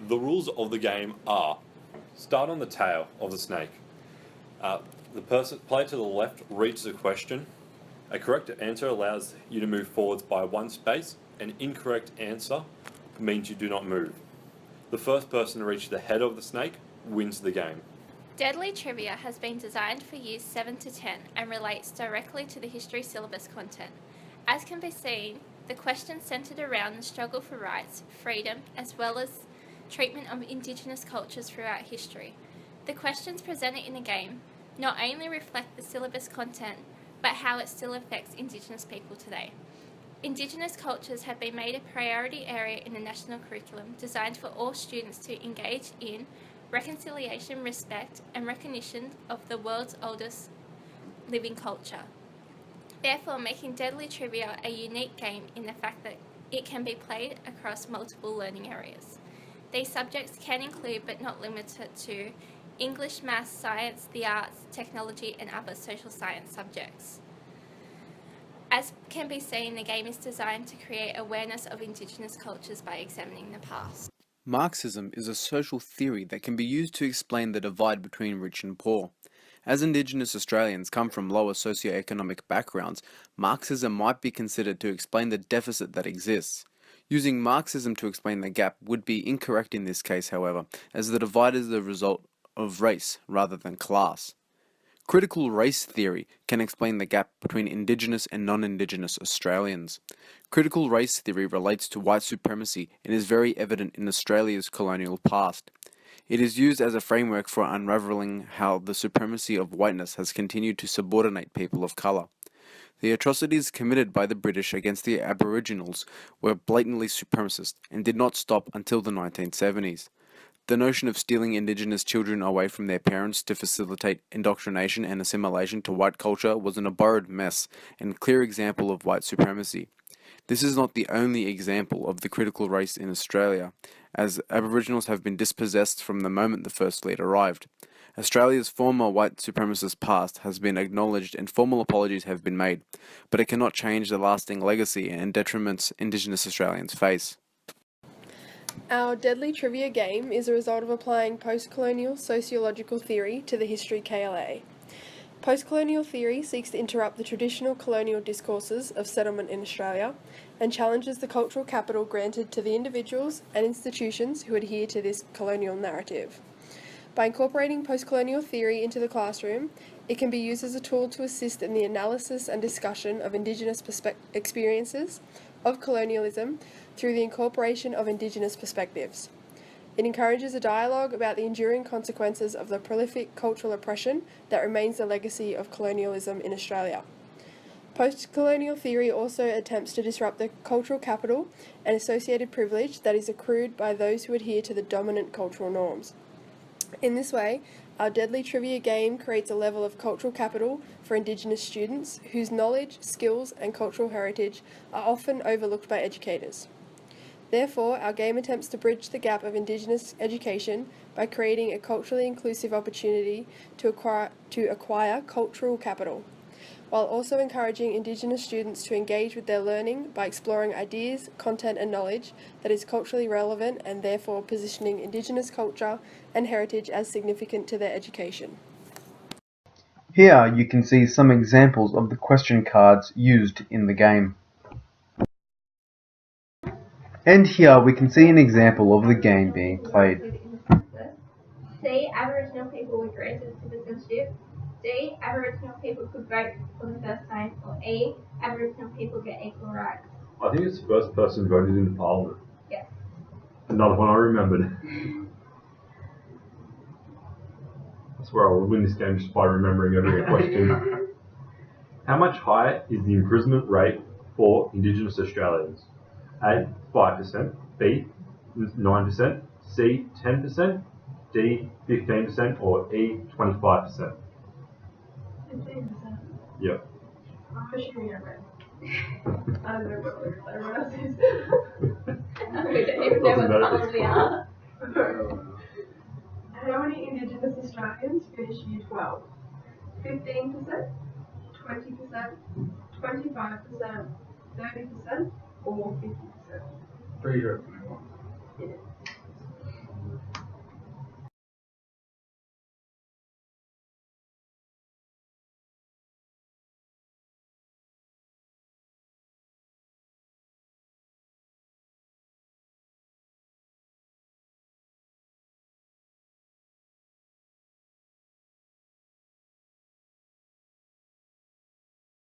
The rules of the game are: start on the tail of the snake. The player to the left reads the question. A correct answer allows you to move forwards by one space. An incorrect answer means you do not move. The first person to reach the head of the snake wins the game. Deadly Trivia has been designed for years 7 to 10 and relates directly to the history syllabus content. As can be seen, the questions centred around the struggle for rights, freedom, as well as treatment of Indigenous cultures throughout history. The questions presented in the game not only reflect the syllabus content, but how it still affects Indigenous people today. Indigenous cultures have been made a priority area in the national curriculum, designed for all students to engage in reconciliation, respect, and recognition of the world's oldest living culture. Therefore, making Deadly Trivia a unique game in the fact that it can be played across multiple learning areas. These subjects can include, but not limited to, English, maths, science, the arts, technology, and other social science subjects. As can be seen, the game is designed to create awareness of Indigenous cultures by examining the past. Marxism is a social theory that can be used to explain the divide between rich and poor. As Indigenous Australians come from lower socioeconomic backgrounds, Marxism might be considered to explain the deficit that exists. Using Marxism to explain the gap would be incorrect in this case, however, as the divide is the result of race rather than class. Critical race theory can explain the gap between Indigenous and non-Indigenous Australians. Critical race theory relates to white supremacy and is very evident in Australia's colonial past. It is used as a framework for unravelling how the supremacy of whiteness has continued to subordinate people of colour. The atrocities committed by the British against the Aboriginals were blatantly supremacist and did not stop until the 1970s. The notion of stealing Indigenous children away from their parents to facilitate indoctrination and assimilation to white culture was an abhorrent mess and clear example of white supremacy. This is not the only example of the critical race in Australia, as Aboriginals have been dispossessed from the moment the first fleet arrived. Australia's former white supremacist past has been acknowledged and formal apologies have been made, but it cannot change the lasting legacy and detriments Indigenous Australians face. Our Deadly Trivia game is a result of applying post-colonial sociological theory to the history KLA. Post-colonial theory seeks to interrupt the traditional colonial discourses of settlement in Australia and challenges the cultural capital granted to the individuals and institutions who adhere to this colonial narrative. By incorporating post-colonial theory into the classroom, it can be used as a tool to assist in the analysis and discussion of Indigenous experiences of colonialism through the incorporation of Indigenous perspectives. It encourages a dialogue about the enduring consequences of the prolific cultural oppression that remains the legacy of colonialism in Australia. Post-colonial theory also attempts to disrupt the cultural capital and associated privilege that is accrued by those who adhere to the dominant cultural norms. In this way, our Deadly Trivia game creates a level of cultural capital for Indigenous students whose knowledge, skills, and cultural heritage are often overlooked by educators. Therefore, our game attempts to bridge the gap of Indigenous education by creating a culturally inclusive opportunity to acquire cultural capital, while also encouraging Indigenous students to engage with their learning by exploring ideas, content and knowledge that is culturally relevant and therefore positioning Indigenous culture and heritage as significant to their education. Here you can see some examples of the question cards used in the game. And here we can see an example of the game being played. C. Aboriginal people were granted citizenship. D. Aboriginal people could vote for the first time. Or E. Aboriginal people get equal rights. I think it's the first person voted into Parliament. Yes. Another one I remembered. I swear I will win this game just by remembering every question. How much higher is the imprisonment rate for Indigenous Australians? A. 5%, B. 9%, C. 10%, D. 15%, or E. 25%? 15%. Yep. I'm assuming I read. I don't know what lyrics everyone else is. We don't even know what colours we are. How many Indigenous Australians finish Year 12? 15%, 20%, 25%, 30%, or 50%? 3 or 21. It is.